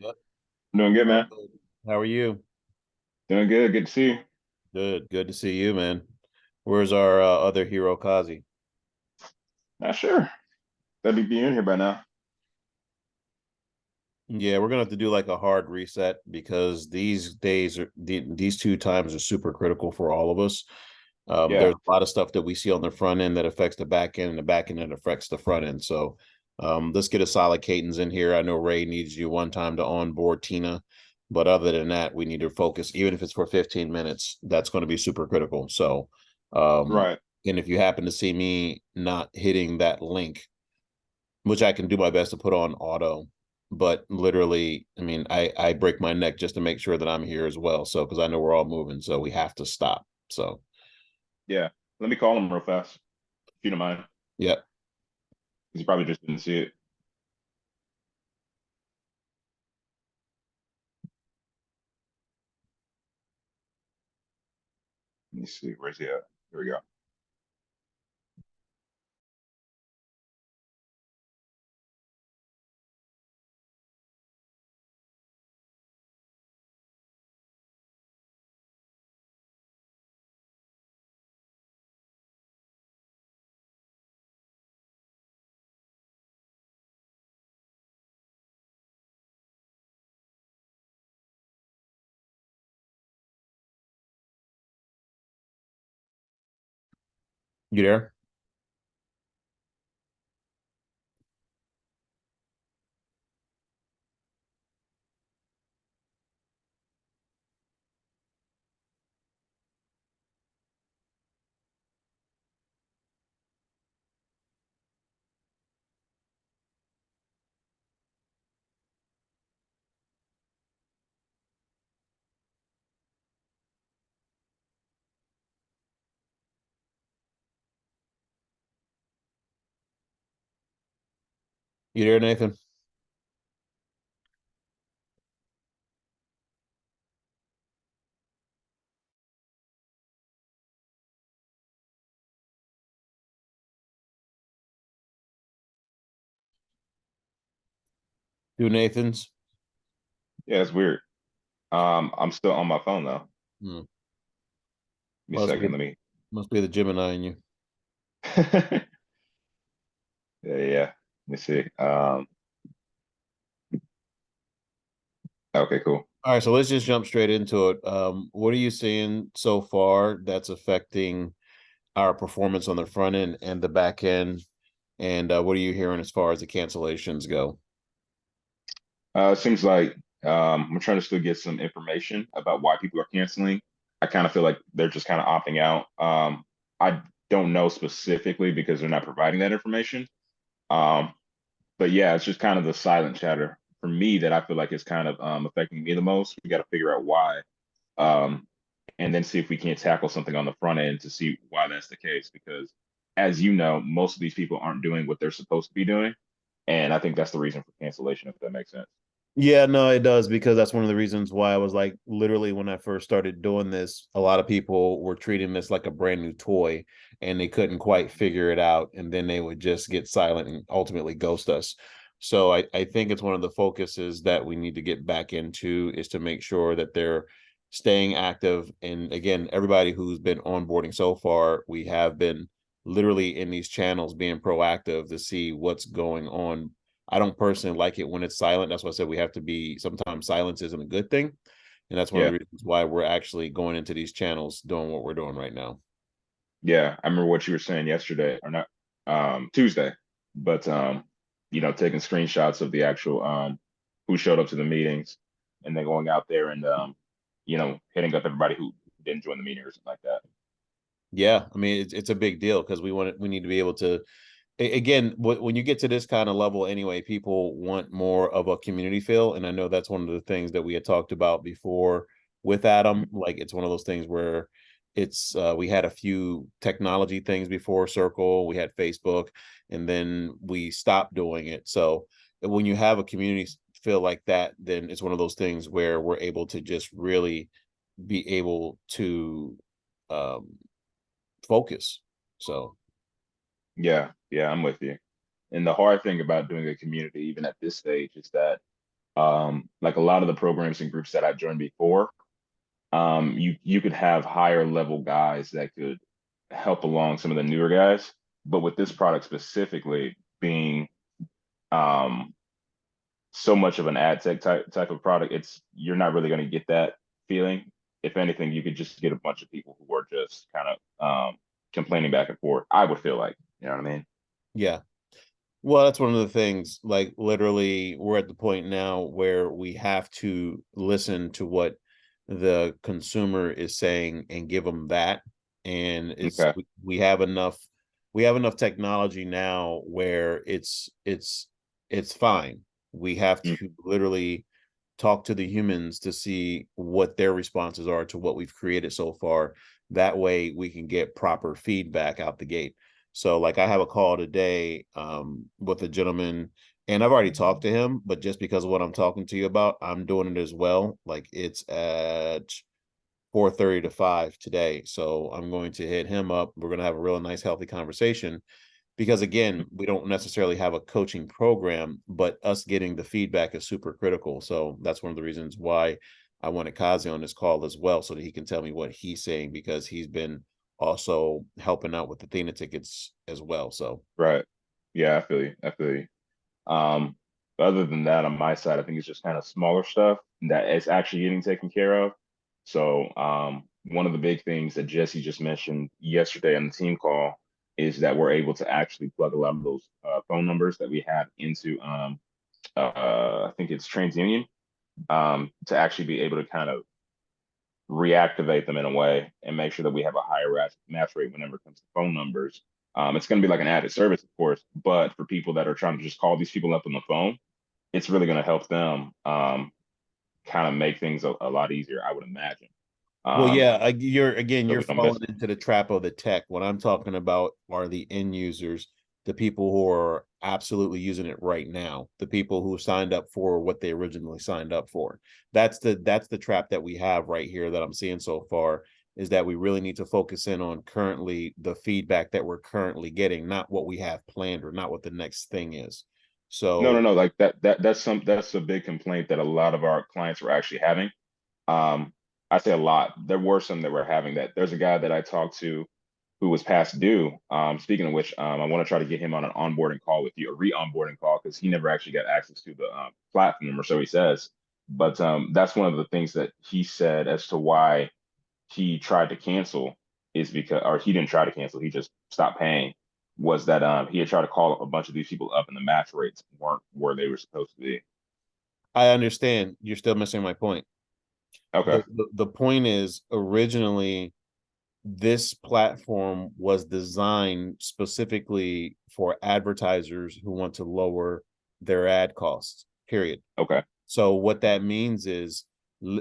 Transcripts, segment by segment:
Yep. Doing good, man. Good. How are you? Doing good. Good to see you. Good. Good to see you, man. Where's our other hero, Kazi? Not sure. That'd be in here by now. Yeah, we're gonna have to do like a hard reset because these days these two times are super critical for all of us. Yeah. There's a lot of stuff that we see on the front end that affects the back end, and the back end that affects the front end. So, let's get a solid cadence in here. I know Ray needs you one time to onboard Tina, but other than that, we need to focus, even if it's for 15 minutes. That's going to be super critical. So, um, Right. and if you happen to see me not hitting that link, which I can do my best to put on auto, but literally, I mean, I break my neck just to make sure that I'm here as well. So, because I know we're all moving, so we have to stop. So, Yeah. Let me call him real fast, if you don't mind, because yeah. he probably just didn't see it. Let me see. Where's he at? Here we go. You there? You there, Nathan? Do Nathan's? Yeah, it's weird. I'm still on my phone though. Hmm. Give me a Must be second. Let me. must be the Gemini in you. Yeah, yeah. Let me see. Okay, cool. All right, so let's just jump straight into it. What are you seeing so far that's affecting our performance on the front end and the back end? And what are you hearing as far as the cancellations go? It seems like I'm trying to still get some information about why people are canceling. I kind of feel like they're just kind of opting out. I don't know specifically because they're not providing that information. Um, but yeah, it's just kind of the silent chatter for me that I feel like is kind of affecting me the most. We got to figure out why, um, and then see if we can't tackle something on the front end to see why that's the case. Because as you know, most of these people aren't doing what they're supposed to be doing, and I think that's the reason for cancellation, if that makes sense. Yeah, no, it does because that's one of the reasons why I was like, literally, when I first started doing this, a lot of people were treating this like a brand new toy and they couldn't quite figure it out. And then they would just get silent and ultimately ghost us. So I think it's one of the focuses that we need to get back into is to make sure that they're staying active. And again, everybody who's been onboarding so far, we have been literally in these channels being proactive to see what's going on. I don't personally like it when it's silent. That's why I said we have to be, sometimes silence isn't a good thing. And that's one of Yeah. the reasons why we're actually going into these channels doing what we're doing right now. Yeah, I remember what you were saying yesterday, or not, Tuesday, but taking screenshots of the actual who showed up to the meetings, and then going out there and hitting up everybody who didn't join the meeting or something like that. Yeah, I mean it's a big deal because we need to be able to, again, when you get to this kind of level anyway, people want more of a community feel, and I know that's one of the things that we had talked about before with Adam. Like it's one of those things where it's we had a few technology things before Circle, we had Facebook, and then we stopped doing it. So when you have a community feel like that, then it's one of those things where we're able to just really be able to um focus. So Yeah, yeah, I'm with you. And the hard thing about doing a community, even at this stage, is that Like a lot of the programs and groups that I joined before, you could have higher level guys that could help along some of the newer guys. But with this product specifically being um, so much of an ad tech type of product, it's you're not really going to get that feeling. If anything, you could just get a bunch of people who are just kind of complaining back and forth. I would feel like, you know what I mean? Yeah. Well, that's one of the things, like literally we're at the point now where we have to listen to what the consumer is saying and give them that. And it's Okay. we have enough technology now where it's fine. We have Mm. to literally talk to the humans to see what their responses are to what we've created so far. That way we can get proper feedback out the gate. So like I have a call today with a gentleman and I've already talked to him, but just because of what I'm talking to you about, I'm doing it as well. Like it's at 4:30 to 5 today. So I'm going to hit him up. We're going to have a real nice healthy conversation because again, we don't necessarily have a coaching program, but us getting the feedback is super critical. So that's one of the reasons why I wanted Kazi on this call as well, so that he can tell me what he's saying because he's been also helping out with the Athena tickets as well. So Right. Yeah, I feel you. I feel you. Um, other than that, on my side, I think it's just kind of smaller stuff that is actually getting taken care of. So, one of the big things that Jesse just mentioned yesterday on the team call is that we're able to actually plug a lot of those phone numbers that we have into, I think it's TransUnion, to actually be able to kind of reactivate them in a way and make sure that we have a higher match rate whenever it comes to phone numbers. It's going to be like an added service, of course, but for people that are trying to just call these people up on the phone, it's really going to help them kind of make things a lot easier, I would imagine. well, Um, yeah, so you're we don't miss falling it. into the trap of the tech. What I'm talking about are the end users, the people who are absolutely using it right now, the people who signed up for what they originally signed up for. That's the trap that we have right here that I'm seeing so far is that we really need to focus in on currently the feedback that we're currently getting, not what we have planned or not what the next thing is. No, no, So no. Like that's a big complaint that a lot of our clients were actually having. Um, I say a lot. There were some that were having that. There's a guy that I talked to who was past due. Speaking of which, I want to try to get him on an onboarding call with you, a re-onboarding call, because he never actually got access to the platform, or so he says. But that's one of the things that he said as to why he tried to cancel is because, or he didn't try to cancel, he just stopped paying. Was that he had tried to call a bunch of these people up, and the match rates weren't where they were supposed to be. I understand you're still missing my point. Okay, The point is originally this platform was designed specifically for advertisers who want to lower their ad costs, period. okay, So what that means is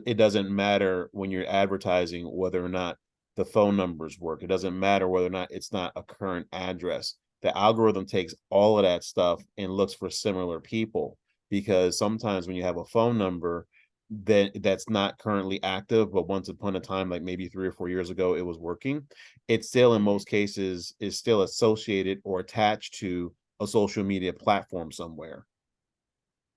it doesn't matter when you're advertising whether or not the phone numbers work. It doesn't matter whether or not it's not a current address. The algorithm takes all of that stuff and looks for similar people because sometimes when you have a phone number that's not currently active, but once upon a time, like maybe 3 or 4 years ago, it was working, it still in mhm, most cases is still associated or attached to a social media platform somewhere.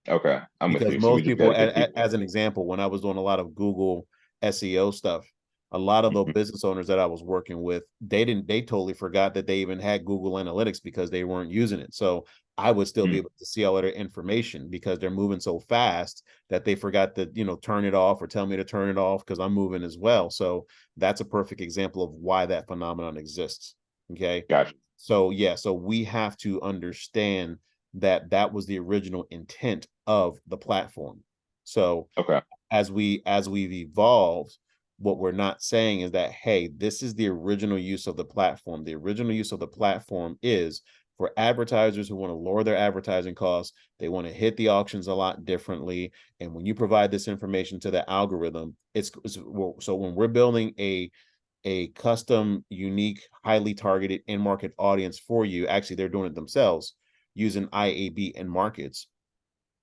okay. I'm with Because you. So we most just got people, to get people. as an example, when I was doing a lot of Google SEO stuff, a lot of the Mhm, business owners that I was working with, they totally forgot that they even had Google Analytics because they weren't using it. So I would still be mhm. able to see all of their information because they're moving so fast that they forgot to, turn it off or tell me to turn it off because I'm moving as well. So that's a perfect example of why that phenomenon exists. Okay. Gotcha. So yeah, so we have to understand that that was the original intent of the platform. So Okay, as we've evolved, what we're not saying is that hey, this is the original use of the platform. The original use of the platform is for advertisers who want to lower their advertising costs. They want to hit the auctions a lot differently, and when you provide this information to the algorithm, so when we're building a custom, unique, highly targeted in market audience for you. Actually, they're doing it themselves using IAB and markets.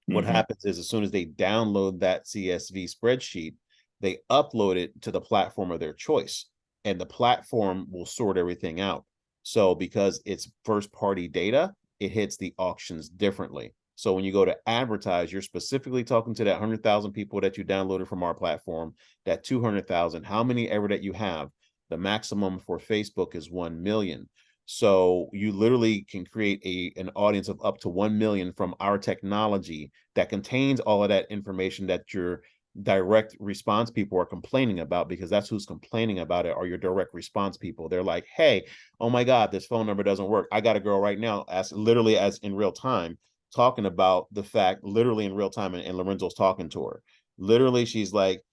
What hmm, happens is as soon as they download that CSV spreadsheet, they upload it to the platform of their choice, and the platform will sort everything out. So because it's first party data, it hits the auctions differently. So when you go to advertise, you're specifically talking to that 100,000 people that you downloaded from our platform, that 200,000, how many ever that you have. The maximum for Facebook is 1 million. So you literally can create an audience of up to 1 million from our technology that contains all of that information that your direct response people are complaining about, because that's who's complaining about it, are your direct response people. They're like, hey, oh my God, this phone number doesn't work. I got a girl right now, as literally as in real time, talking about the fact, literally in real time, and Lorenzo's talking to her. Literally, she's like,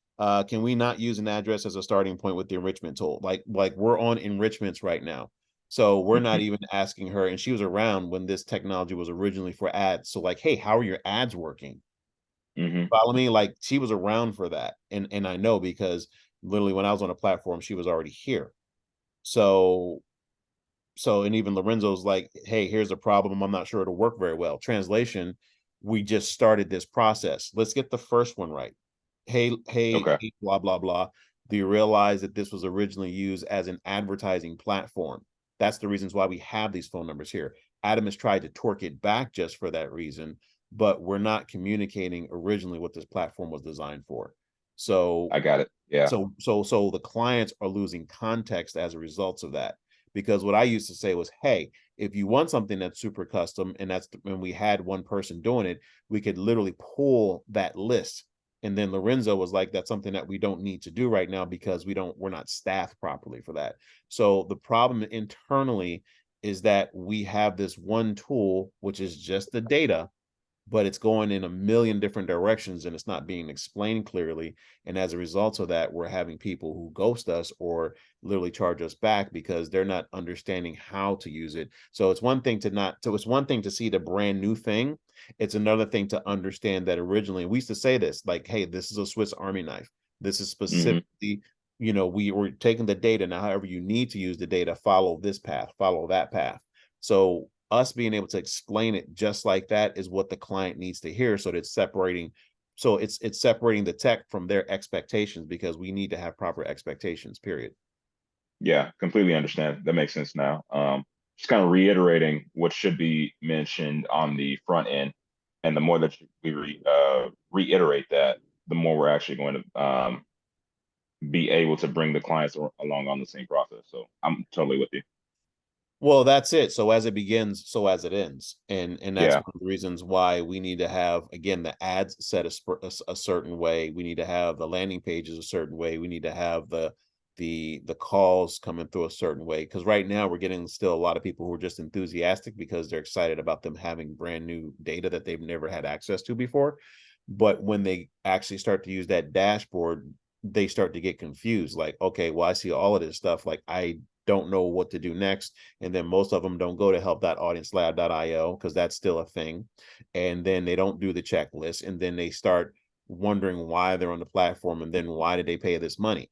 can we not use an address as a starting point with the enrichment tool? Like we're on enrichments right now. So we're not Hmm. even asking her, and she was around when this technology was originally for ads. So like, hey, how are your ads working? Hmm. Follow me? Like she was around for that. And I know because literally when I was on a platform, she was already here. So and even Lorenzo's like, hey, here's a problem. I'm not sure it'll work very well. Translation, we just started this process. Let's get the first one right. Okay, Hey, blah, blah, blah. Do you realize that this was originally used as an advertising platform? That's the reasons why we have these phone numbers here. Adam has tried to torque it back just for that reason, but we're not communicating originally what this platform was designed for. So I got it. Yeah. so the clients are losing context as a result of that. Because what I used to say was, hey, if you want something that's super custom, and that's when we had one person doing it, we could literally pull that list. And then Lorenzo was like, that's something that we don't need to do right now because we're not staffed properly for that. So the problem internally is that we have this one tool, which is just the data, but it's going in a million different directions and it's not being explained clearly. And as a result of that, we're having people who ghost us or literally charge us back because they're not understanding how to use it. So it's one thing to not, so it's one thing to see the brand new thing. It's another thing to understand that originally we used to say this, like, hey, this is a Swiss Army knife. This is Hmm. specifically, we were taking the data. Now, however you need to use the data, follow this path, follow that path. So us being able to explain it just like that is what the client needs to hear. So that it's separating, it's separating the tech from their expectations, because we need to have proper expectations, period. Yeah, completely understand. That makes sense now. Just kind of reiterating what should be mentioned on the front end, and the more that reiterate that, the more we're actually going to be able to bring the clients along on the same process. So I'm totally with you. Well, that's it. So as it begins, so as it ends, and that's Yeah. one of the reasons why we need to have, again, the ads set a certain way. We need to have the landing pages a certain way. We need to have the calls coming through a certain way. Because right now we're getting still a lot of people who are just enthusiastic because they're excited about them having brand new data that they've never had access to before. But when they actually start to use that dashboard, they start to get confused. Like, okay, well, I see all of this stuff. Like, I don't know what to do next. And then most of them don't go to help.audiencelab.io because that's still a thing. And then they don't do the checklist. And then they start wondering why they're on the platform, and then why did they pay this money?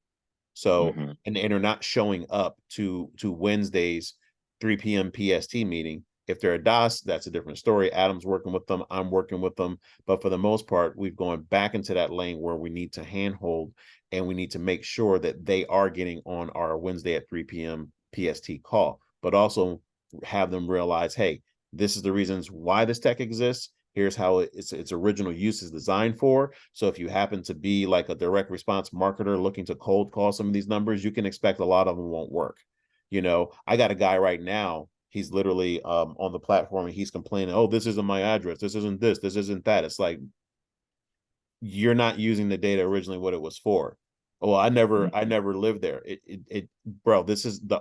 So, Hmm. and they're not showing up to Wednesday's 3 p.m. PST meeting. If they're a DOS, that's a different story. Adam's working with them, I'm working with them. But for the most part, we've gone back into that lane where we need to handhold, and we need to make sure that they are getting on our Wednesday at 3 p.m. PST call, but also have them realize, hey, this is the reasons why this tech exists. Here's how its original use is designed for. So if you happen to be like a direct response marketer looking to cold call some of these numbers, you can expect a lot of them won't work. I got a guy right now. He's literally on the platform, and he's complaining, oh, this isn't my address. This isn't that. It's like, you're not using the data originally what it was for. Well, I Hmm. never lived there. Bro,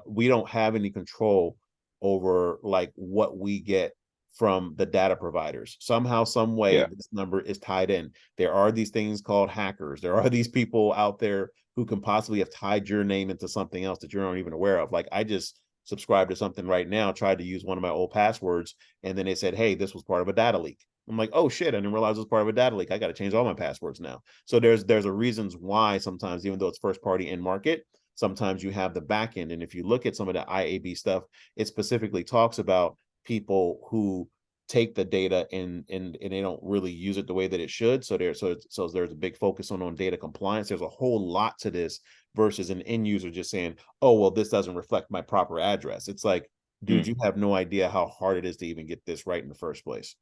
we don't have any control over like what we get from the data providers. Somehow, some way, Yeah. this number is tied in. There are these things called hackers. There are these people out there who can possibly have tied your name into something else that you're not even aware of. Like, I just subscribed to something right now, tried to use one of my old passwords, and then they said, hey, this was part of a data leak. I'm like, oh shit, I didn't realize it was part of a data leak. I got to change all my passwords now. So there's a reasons why sometimes, even though it's first party in market, sometimes you have the back end. And if you look at some of the IAB stuff, it specifically talks about people who take the data and they don't really use it the way that it should. So there's a big focus on data compliance. There's a whole lot to this versus an end user just saying, oh, well, this doesn't reflect my proper address. It's like, dude, Mm. you have no idea how hard it is to even get this right in the first place.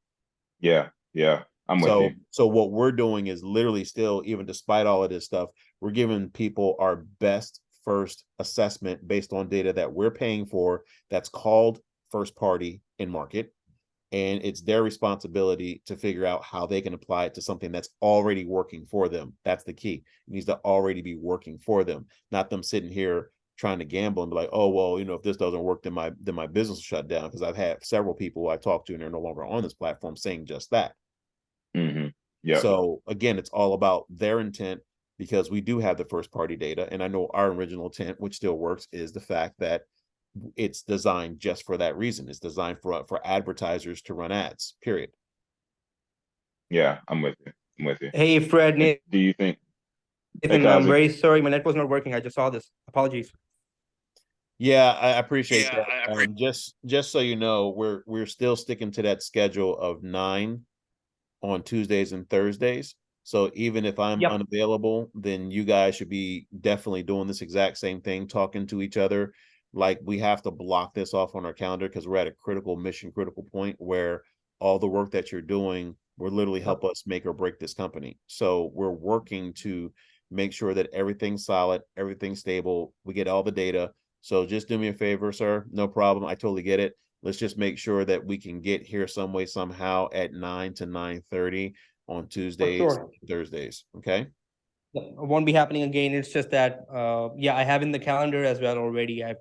Yeah. Yeah, I'm with you. So what we're doing is literally still, even despite all of this stuff, we're giving people our best first assessment based on data that we're paying for that's called first party in market. And it's their responsibility to figure out how they can apply it to something that's already working for them. That's the key. It needs to already be working for them, not them sitting here trying to gamble and be like, oh, well, if this doesn't work, then my business will shut down. Because I've had several people I talked to and they're no longer on this platform saying just that. Yep. So again, it's all about their intent, because we do have the first party data. And I know our original intent, which still works, is the fact that it's designed just for that reason. It's designed for advertisers to run ads, period. Yeah, I'm with you. I'm with you. Hey, Fred, And do you think, hey, Nathan, I'm Kazi? very sorry. My net was not working. I just saw this. Apologies. Yeah, I appreciate that. Just so you know, we're still sticking to that schedule of 9 on Tuesdays and Thursdays. So even if I'm Yep. unavailable, then you guys should be definitely doing this exact same thing, talking to each other. Like, we have to block this off on our calendar because we're at a critical point where all the work that you're doing will literally help us make or break this company. So we're working to make sure that everything's solid, everything's stable. We get all the data. So just do me a favor, sir. No problem. I totally get it. Let's just make sure that we can get here some way, somehow at 9 to 9:30 on For Tuesdays, sure. Thursdays. Okay. Yeah, it won't be happening again. It's just that, yeah, I have in the calendar as well already. I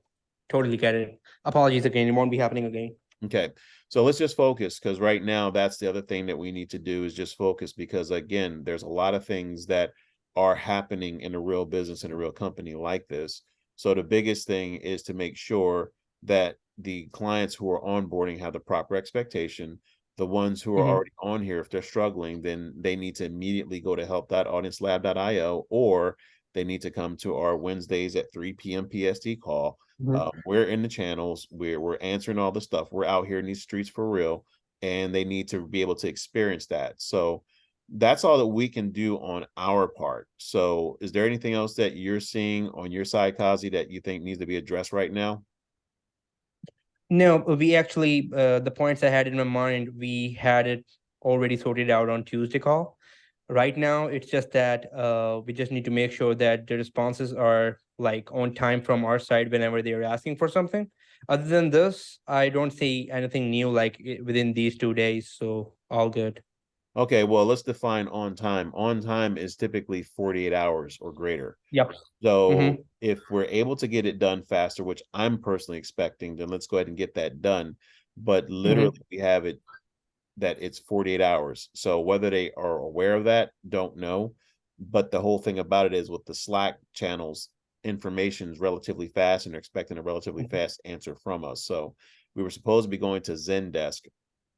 totally get it. Apologies again. It won't be happening again. Okay. So let's just focus, because right now that's the other thing that we need to do is just focus, because again, there's a lot of things that are happening in a real business, in a real company like this. So the biggest thing is to make sure that the clients who are onboarding have the proper expectation. The ones who are Mhm. already on here, if they're struggling, then they need to immediately go to help.audiencelab.io, or they need to come to our Wednesdays at 3 p.m. PST call. We're in the channels, we're answering all the stuff, we're out here in these streets for real, and they need to be able to experience that. So that's all that we can do on our part. So is there anything else that you're seeing on your side, Kazi, that you think needs to be addressed right now? No, we actually, the points I had in my mind, we had it already sorted out on Tuesday call. Right now, it's just that we just need to make sure that the responses are like on time from our side whenever they are asking for something. Other than this, I don't see anything new like within these 2 days. So all good. Okay, well, let's define on time. On time is typically 48 hours or greater. Yep. So Mm-hmm. if we're able to get it done faster, which I'm personally expecting, then let's go ahead and get that done. But literally, Mm-hmm. we have it that it's 48 hours. So whether they are aware of that, don't know. But the whole thing about it is, with the Slack channels, information is relatively fast, and they're expecting a relatively fast answer from us. So we were supposed to be going to Zendesk,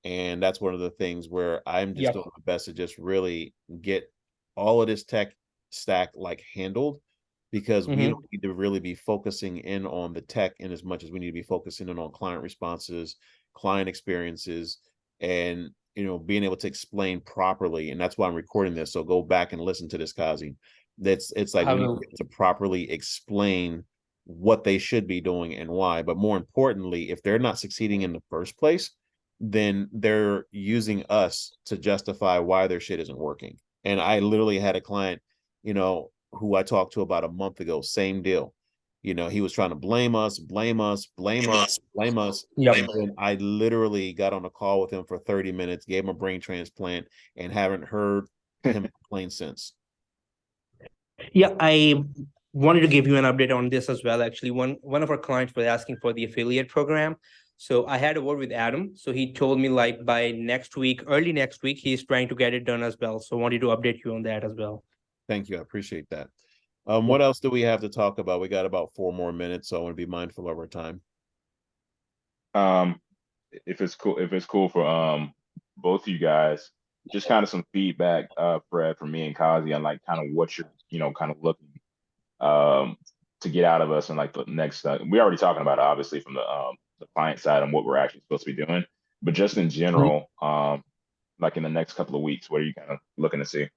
and that's one of the things where I'm just doing Yep. my best to just really get all of this tech stack like handled, because we don't Mm-hmm. need to really be focusing in on the tech in as much as we need to be focusing in on client responses, client experiences, and being able to explain properly. And that's why I'm recording this. So go back and listen to this, Kazi. It's like I we need will. to properly explain what they should be doing and why. But more importantly, if they're not succeeding in the first place, then they're using us to justify why their shit isn't working. And I literally had a client, who I talked to about a month ago, same deal. He was trying to blame us, blame us, blame us, blame us. Yep. And then I literally got on a call with him for 30 minutes, gave him a brain transplant, and haven't heard him complain since. Yeah, I wanted to give you an update on this as well. Actually, one of our clients was asking for the affiliate program. So I had a word with Adam. So he told me like by next week, early next week, he's trying to get it done as well. So wanted to update you on that as well. Thank you. I appreciate that. Yep. What else do we have to talk about? We got about 4 more minutes, so I want to be mindful of our time. Um, if it's cool for both of you guys, just kind of some feedback, Fred, from me and Kazi on like kind of what you're, kind of looking um to get out of us and like the next we're already talking about it, obviously from the client side and what we're actually supposed to be doing. But just in general, like in the next couple of weeks, what are you kind of looking to see?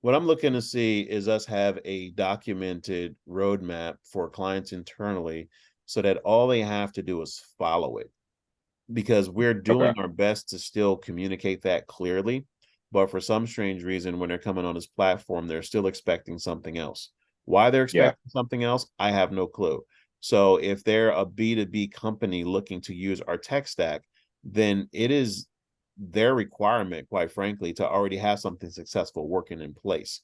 What I'm looking to see is us have a documented roadmap for clients internally, so that all they have to do is follow it. because we're Okay. doing our best to still communicate that clearly. But for some strange reason, when they're coming on this platform, they're still expecting something else. Why they're Yeah. expecting something else, I have no clue. So if they're a B2B company looking to use our tech stack, then it is their requirement, quite frankly, to already have something successful working in place.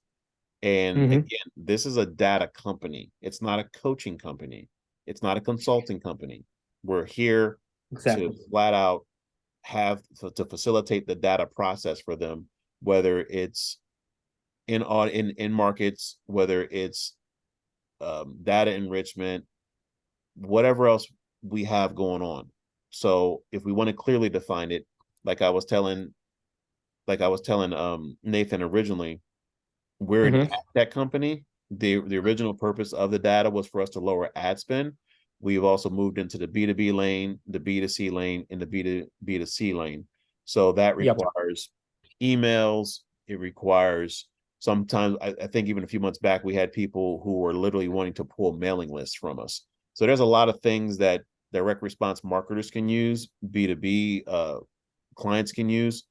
And Mm-hmm. again, this is a data company. It's not a coaching company. It's not a consulting company. We're here to Exactly. flat out have to facilitate the data process for them, whether it's in markets, whether it's data enrichment, whatever else we have going on. So if we want to clearly define it, like I was telling, Nathan originally, we're an ad Mm-hmm. tech company. The original purpose of the data was for us to lower ad spend. We've also moved into the B2B lane, the B2C lane, and the B2C lane. So that Yep. requires emails. It requires sometimes, I think even a few months back, we had people who were literally wanting to pull mailing lists from us. So there's a lot of things that direct response marketers can use, B2B clients can use.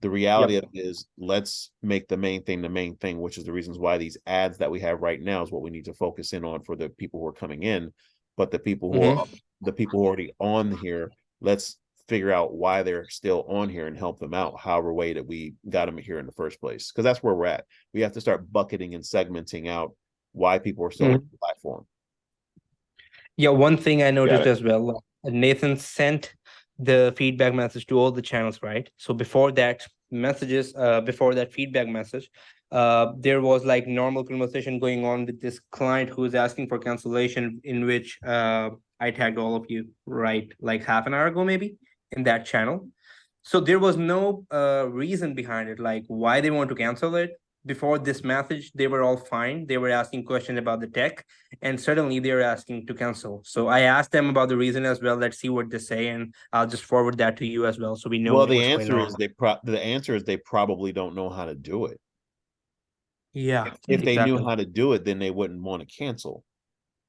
The reality Yep. of it is, let's make the main thing, which is the reasons why these ads that we have right now is what we need to focus in on for the people who are coming in. But Mm-hmm. the people who are already on here, let's figure out why they're still on here and help them out however way that we got them here in the first place, because that's where we're at. We have to start bucketing and segmenting out why people are still on the platform. Yeah, one thing I Got noticed it. as well, Nathan sent the feedback message to all the channels, right? So before that feedback message, there was like normal conversation going on with this client who was asking for cancellation, in which I tagged all of you, right? Like half an hour ago, maybe in that channel. So there was no reason behind it, like why they want to cancel it. Before this message, they were all fine. They were asking questions about the tech, and suddenly they're asking to cancel. So I asked them about the reason as well. Let's see what they say, and I'll just forward that to you as well, so we know Well, the what's going answer on. is they probably don't know how to do it. Yeah, If they knew exactly. how to do it, then they wouldn't want to cancel.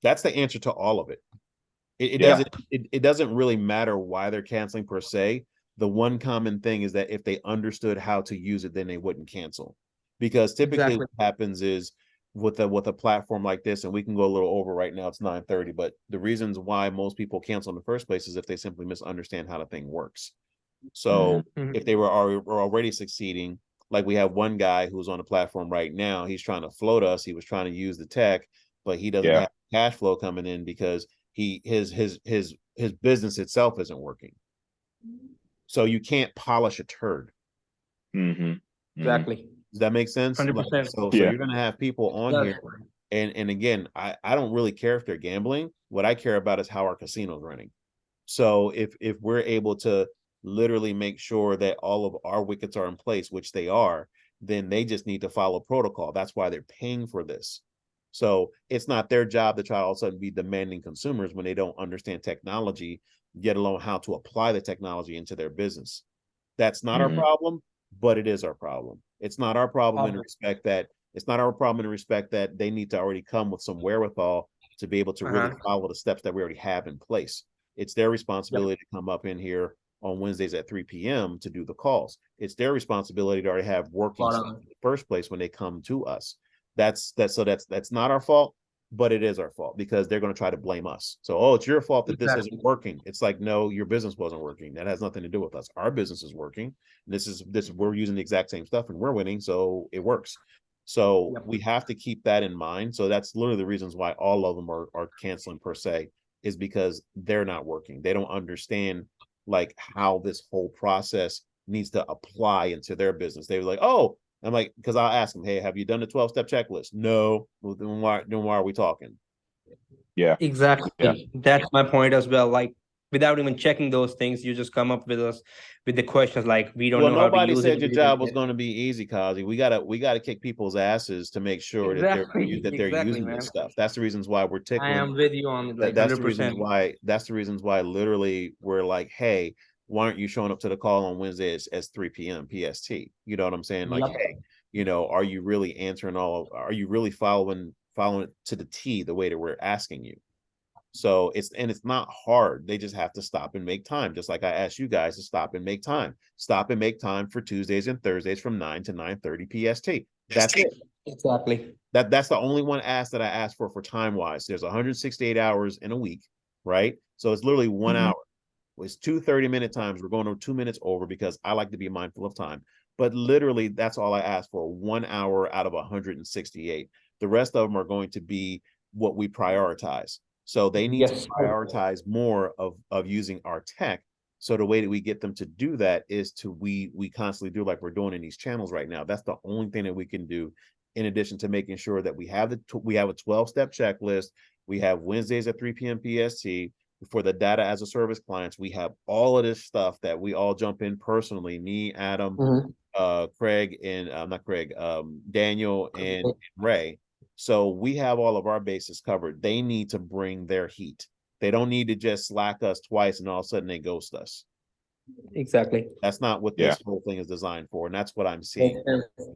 That's the answer to all of it. Yeah. It doesn't really matter why they're canceling per se. The one common thing is that if they understood how to use it, then they wouldn't cancel. Because typically Exactly. what happens is with a platform like this, and we can go a little over right now, it's 9:30, but the reasons why most people cancel in the first place is if they simply misunderstand how the thing works. So Mhm. if they were already succeeding, like we have one guy who's on the platform right now, he's trying to float us. He was trying to use the tech, but he doesn't Yeah. have cash flow coming in because his business itself isn't working. So you can't polish a turd. Mm-hmm. Mm-hmm. Exactly. Does that make sense? Like, 100%. so Yeah. you're gonna have people on Yes. here, and again, I don't really care if they're gambling. What I care about is how our casino's running. So if we're able to literally make sure that all of our wickets are in place, which they are, then they just need to follow protocol. That's why they're paying for this. So it's not their job to try to all of a sudden be demanding consumers when they don't understand technology, yet alone how to apply the technology into their business. That's not our Mm-hmm. problem, but it is our problem. It's not our problem in Um, respect that it's not our problem in respect that they need to already come with some wherewithal to be able to really uh-huh. follow the steps that we already have in place. It's their Yep. responsibility to come up in here on Wednesdays at 3 p.m. to do the calls. It's their responsibility to already have working Spot stuff on. in the first place when they come to us. That's not our fault, but it is our fault because they're going to try to blame us. So, oh, it's your fault that this Exactly. isn't working. It's like, no, your business wasn't working. That has nothing to do with us. Our business is working. This we're using the exact same stuff and we're winning, so it works. So Yep. we have to keep that in mind. So that's literally the reasons why all of them are canceling per se, is because they're not working. They don't understand like how this whole process needs to apply into their business. They were like, oh, I'm like, because I'll ask them, hey, have you done the 12-step checklist? No. Well, then why are we talking? Yeah. Yeah. Exactly. That's my point as well. Like without even checking those things, you just come up with us with the questions like we don't Well, know how to nobody use it. said your job was going to be easy, Kazi. We gotta kick people's asses to make sure that Exactly. they're Exactly, using this man. stuff. That's the reasons why we're I tickling. am with you on it, like That's the reasons 100%. why literally we're like, hey, why aren't you showing up to the call on Wednesday as 3 p.m. PST? You know what I'm saying? Like, Yep. hey, are you really answering are you really following it to the T the way that we're asking you? So it's not hard. They just have to stop and make time. Just like I asked you guys to stop and make time. Stop and make time for Tuesdays and Thursdays from 9 to 9:30 PST. That's it. Exactly. That's the only one ask that I asked for time wise. There's 168 hours in a week, right? So it's literally 1 hour. It's 2 30-minute times. We're going to 2 minutes over because I like to be mindful of time. But literally, that's all I asked for, 1 hour out of 168. The rest of them are going to be what we prioritize. So they need to Yes. prioritize more of using our tech. So the way that we get them to do that is to we constantly do like we're doing in these channels right now. That's the only thing that we can do, in addition to making sure that we have a 12-step checklist. We have Wednesdays at 3 p.m. PST. For the data as a service clients, we have all of this stuff that we all jump in personally. Me, Adam, Craig, and not Craig, Daniel, and Ray. So we have all of our bases covered. They need to bring their heat. They don't need to just slack us twice and all of a sudden they ghost us. Exactly. That's not what this whole thing is designed for, and that's what I'm seeing.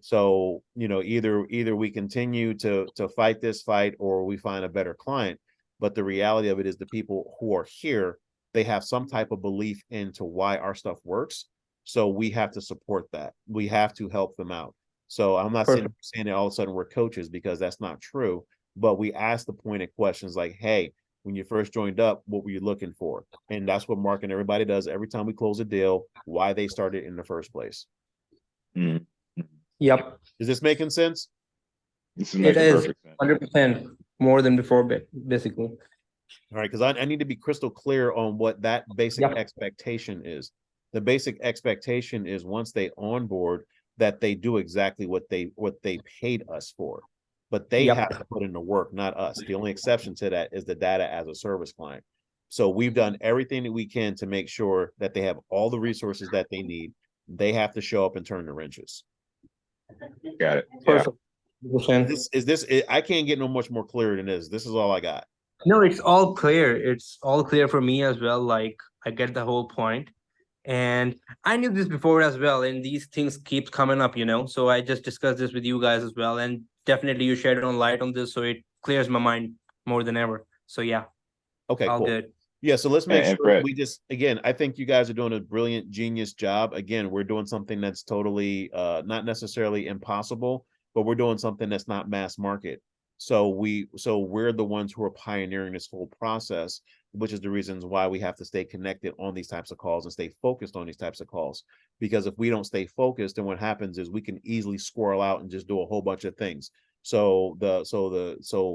So, you know, either we continue to fight this fight or we find a better client. But the reality of it is the people who are here, they have some type of belief into why our stuff works. So we have to support that. We have to help them out. So I'm not saying that all of a sudden we're coaches, because that's not true. But we ask the pointed questions like, hey, when you first joined up, what were you looking for? And that's what Mark and everybody does every time we close a deal, why they started in the first place. Yep. Is this making sense? This is making perfect sense. 100% more than before, basically. All right, because I need to be crystal clear on what that basic expectation is. The basic expectation is once they onboard, that they do exactly what they paid us for. But they have to put in the work, not us. The only exception to that is the data as a service client. So we've done everything that we can to make sure that they have all the resources that they need. They have to show up and turn the wrenches. Got it. Perfect. Is this I can't get no much more clear than this. This is all I got. No, it's all clear. It's all clear for me as well. Like, I get the whole point. And I knew this before as well, and these things keep coming up, you know. So I just discussed this with you guys as well, and definitely you shed on light on this, so it clears my mind more than ever. So yeah. Okay, all cool. good. Yeah, so let's make And sure Fred, we just, again, I think you guys are doing a brilliant, genius job. Again, we're doing something that's totally not necessarily impossible, but we're doing something that's not mass market. So we're the ones who are pioneering this whole process, which is the reasons why we have to stay connected on these types of calls and stay focused on these types of calls. Because if we don't stay focused, then what happens is we can easily squirrel out and just do a whole bunch of things. So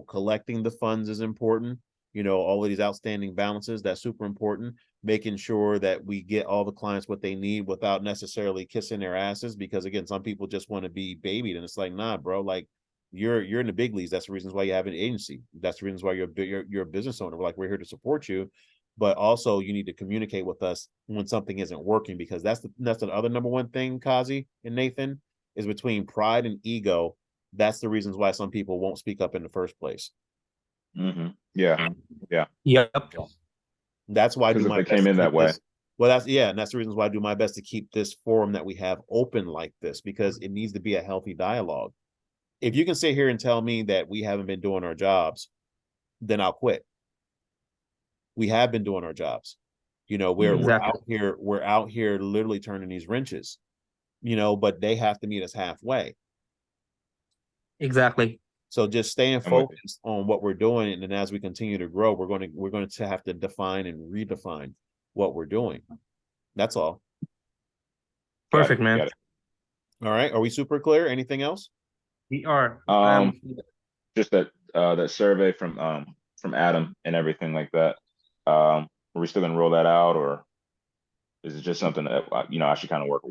collecting the funds is important. You know, all of these outstanding balances, that's super important. Making sure that we get all the clients what they need without necessarily kissing their asses, because again, some people just want to be babied, and it's like, nah, bro, like you're in the big leagues. That's the reasons why you have an agency. That's the reasons why you're a business owner. We're like, we're here to support you, but also you need to communicate with us when something isn't working, because that's the other number one thing, Kazi and Nathan, is between pride and ego. That's the reasons why some people won't speak up in the first place. Yeah. Yep. That's why I do Because if my they best came to in that keep way. this. Well, and that's the reasons why I do my best to keep this forum that we have open like this, because it needs to be a healthy dialogue. If you can sit here and tell me that we haven't been doing our jobs, then I'll quit. We have been doing our jobs. You know, we're out here literally turning these wrenches, you know, but they have to meet us halfway. Exactly. So just staying focused on what we're doing, and then as we continue to grow, we're going to have to define and redefine what we're doing. That's all. Perfect, man. All right. Are we super clear? Anything else? We are. Just that survey from Adam and everything like that. Are we still gonna roll that out, or is it just something that I should kind of work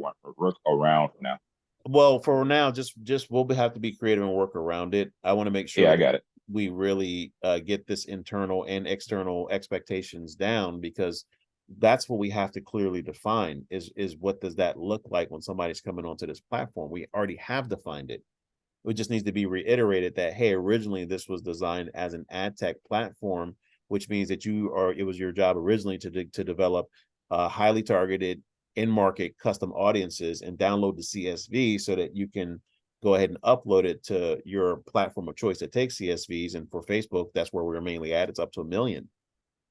around for now? Well, for now, just we'll have to be creative and work around it. I want to make sure I got it. We really get this internal and external expectations down, because that's what we have to clearly define is what does that look like when somebody's coming onto this platform. We already have defined it. It just needs to be reiterated that, hey, originally this was designed as an ad tech platform, which means that it was your job originally to develop highly targeted in-market custom audiences and download the CSV so that you can go ahead and upload it to your platform of choice that takes CSVs. And for Facebook, that's where we're mainly at. It's up to 1 million.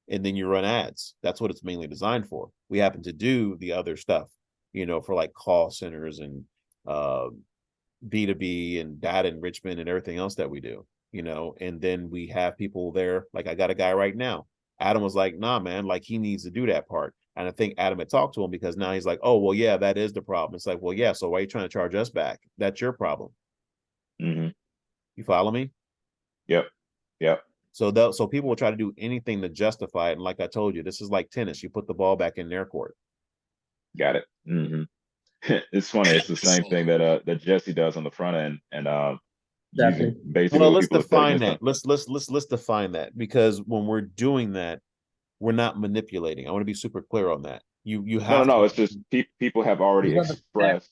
and then you run ads. That's what it's mainly designed for. We happen to do the other stuff, for like call centers and B2B and data enrichment and everything else that we do, and then we have people there. Like I got a guy right now. Adam was like, nah, man, like he needs to do that part. And I think Adam had talked to him because now he's like, oh, well, yeah, that is the problem. It's like, well, yeah, so why are you trying to charge us back? That's your problem. Mm-hmm. You follow me? Yep. Yep. So people will try to do anything to justify it. And like I told you, this is like tennis. You put the ball back in their court. Got it. Mm-hmm. It's funny. It's the same thing that Jesse does on the front end, and using Exactly. basically Well, what let's people are saying define is that. Let's define that, because when we're doing that, we're not manipulating. I want to be super clear on that. You no, no, have no. to. It's just people have already These are the facts expressed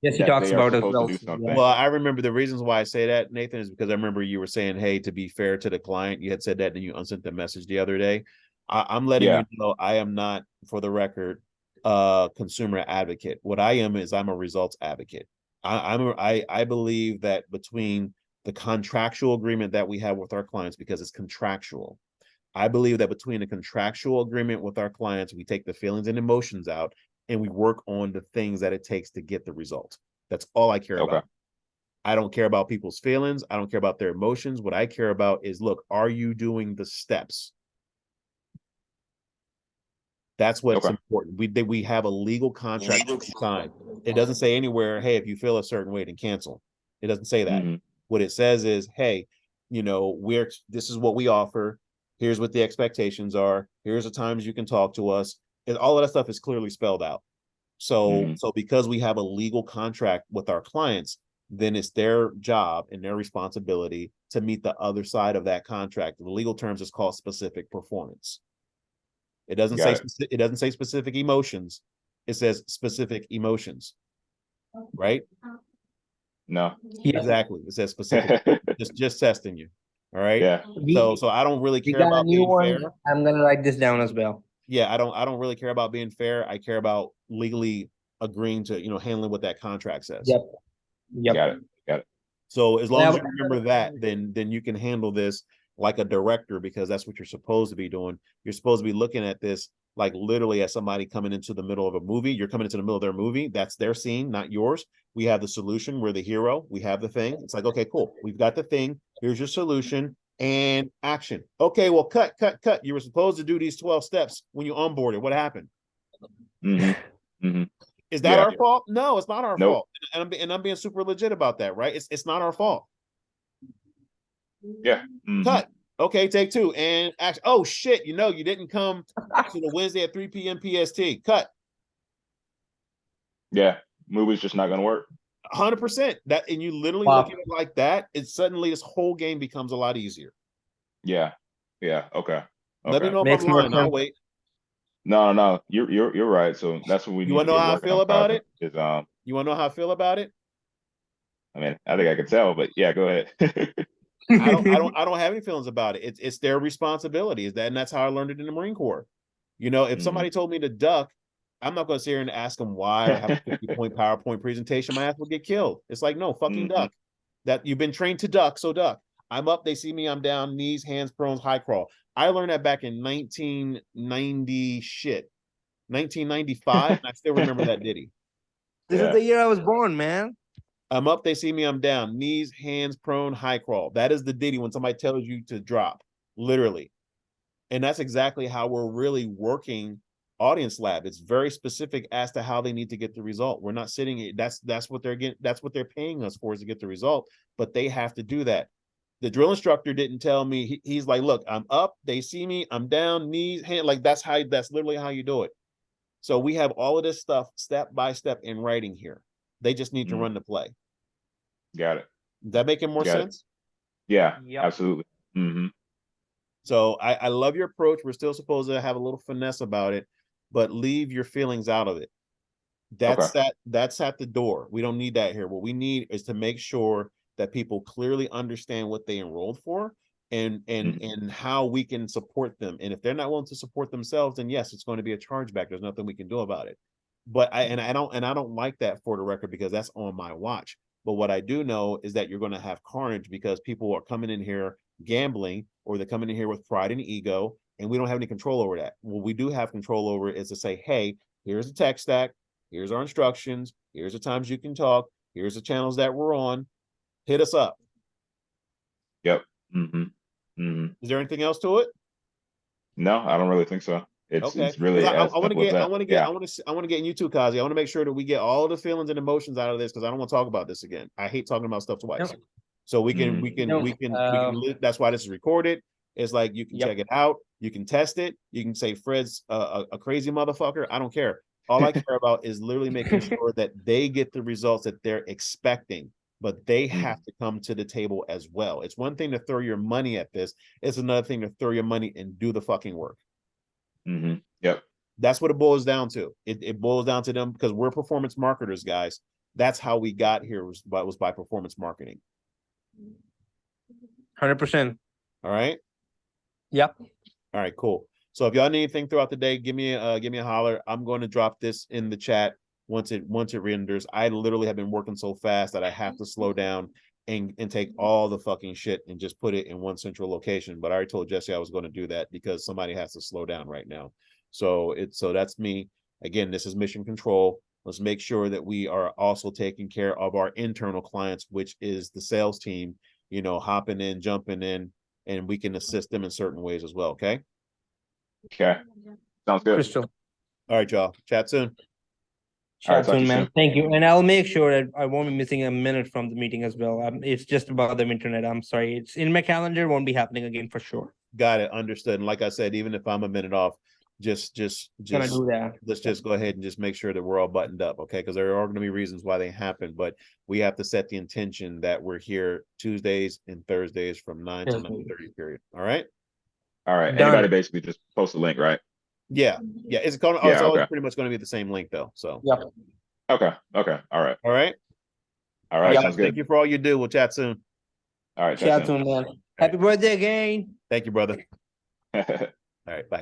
Jesse that talks they are about as supposed to well. do So, yeah. something. Well, I remember the reasons why I say that, Nathan, is because I remember you were saying, hey, to be fair to the client, you had said that and you unsent the message the other day. I'm letting Yeah. you know I am not, for the record, consumer advocate. What I am is I'm a results advocate. I believe that between the contractual agreement that we have with our clients, because it's contractual, I believe that between the contractual agreement with our clients, we take the feelings and emotions out and we work on the things that it takes to get the result. That's all I care Okay. about. I don't care about people's feelings. I don't care about their emotions. What I care about is, look, are you doing the steps? That's what's Okay. important. We have a legal contract to sign. It doesn't say anywhere, hey, if you feel a certain way, then cancel. It doesn't say that. Mm-hmm. What it says is, hey, this is what we offer. Here's what the expectations are. Here's the times you can talk to us. And all of that stuff is clearly spelled out. Mm-hmm. So because we have a legal contract with our clients, then it's their job and their responsibility to meet the other side of that contract. The legal terms is called specific performance. It doesn't say Got it. it doesn't say specific emotions. It says specific emotions, right? No. Yeah. Exactly. It says specific. just testing you. All right. Yeah. So I don't really We care got a about new being one. fair. I'm gonna write this down as well. Yeah, I don't really care about being fair. I care about legally agreeing to, handling what that contract says. Yep. Yep. Got it. Got it. So as long Yeah, as you remember that, then you can handle this like a director, because that's what you're supposed to be doing. You're supposed to be looking at this like literally as somebody coming into the middle of a movie. You're coming into the middle of their movie. That's their scene, not yours. We have the solution. We're the hero. We have the thing. It's like, okay, cool. We've got the thing. Here's your solution and action. Okay, well, cut. You were supposed to do these 12 steps when you onboarded. What happened? Mm-hmm. Mm-hmm. Is that Yeah. our fault? No, it's not our Nope. fault. And I'm being super legit about that, right? It's not our fault. Yeah. Mm-hmm. Cut. Okay, take two. And action. Oh shit, you didn't come to the Wednesday at 3 p.m. PST. Cut. Yeah. Movie's just not gonna work. 100%. That, and you literally Wow. look at it like that, it's suddenly this whole game becomes a lot easier. Yeah. Yeah. Okay. Let me Okay. know if Makes I'm more lying. I'll sense. wait. No. You're right. So that's what we You need want to to know get how I working feel on, about Cosmic. it? Is You want to know how I feel about it? I mean, I think I can tell, but yeah, go ahead. I don't have any feelings about it. It's their responsibility. And that's how I learned it in the Marine Corps. If somebody told me to duck, I'm not going to sit here and ask them why, or have a 50-point PowerPoint presentation. My ass will get killed. It's like, no, fucking duck. That you've been trained to duck, so duck. I'm up, they see me, I'm down, knees, hands, prone, high crawl. I learned that back in 1995, and I still remember that ditty. This is the year I was born, man. I'm up, they see me, I'm down, knees, hands, prone, high crawl. That is the ditty when somebody tells you to drop, literally. And that's exactly how we're really working Audience Lab. It's very specific as to how they need to get the result. We're not sitting, that's what they're getting, that's what they're paying us for, is to get the result, but they have to do that. The drill instructor didn't tell me. He's like, look, I'm up, they see me, I'm down, knees, hand, like that's literally how you do it. So we have all of this stuff step by step in writing here. They just need to run the play. Got it. Is that making more sense? Yeah, Yep. absolutely. Mm-hmm. So I love your approach. We're still supposed to have a little finesse about it, but leave your feelings out of it. That's at the door. We don't need that here. What we need is to make sure that people clearly understand what they enrolled for and how we can support them. And if they're not willing to support themselves, then yes, it's going to be a chargeback. There's nothing we can do about it. But I don't like that, for the record, because that's on my watch. But what I do know is that you're going to have carnage because people are coming in here gambling, or they're coming in here with pride and ego, and we don't have any control over that. What we do have control over is to say, hey, here's the tech stack, here's our instructions, here's the times you can talk, here's the channels that we're on, hit us up. Yep. Is there anything else to it? No, I don't really think so. It's really I as want to simple as get that. I want to get in you too, Kazi. I want to make sure that we get all the feelings and emotions out of this, because I don't want to talk about this again. I hate talking about stuff twice. So we can that's why this is recorded. It's like you can check it out, you can test it, you can say Fred's a crazy motherfucker. I don't care. All I care about is literally making sure that they get the results that they're expecting, but they have to come to the table as well. It's one thing to throw your money at this. It's another thing to throw your money and do the fucking work. Yep. That's what it boils down to. It boils down to them, because we're performance marketers, guys. That's how we got here, was by performance marketing. 100%. All right. Yep. All right, cool. So if y'all need anything throughout the day, give me a holler. I'm going to drop this in the chat once it renders. I literally have been working so fast that I have to slow down and take all the fucking shit and just put it in one central location. But I already told Jesse I was going to do that because somebody has to slow down right now. So that's me. Again, this is mission control. Let's make sure that we are also taking care of our internal clients, which is the sales team, hopping in, jumping in, and we can assist them in certain ways as well. Okay. Sounds good. Crystal. All right, y'all. Chat soon. Chat soon, man. Thank you. And I'll make sure that I won't be missing a minute from the meeting as well. It's just about the internet. I'm sorry. It's in my calendar. Won't be happening again for sure. Got it. Understood. And like I said, even if I'm a minute off, just gonna do that. Let's just go ahead and just make sure that we're all buttoned up. Okay. Because there are going to be reasons why they happen, but we have to set the intention that we're here Tuesdays and Thursdays from 9 to 9:30 period. All right. All right. Done. Anybody basically just post a link, right? Yeah. It's going to, it's always pretty much going to be the same link though. So yep. Okay. All right. All right. Sounds good. Thank you for all you do. We'll chat soon. All right. Chat soon, man. Happy birthday again. Thank you, brother. All right. Bye.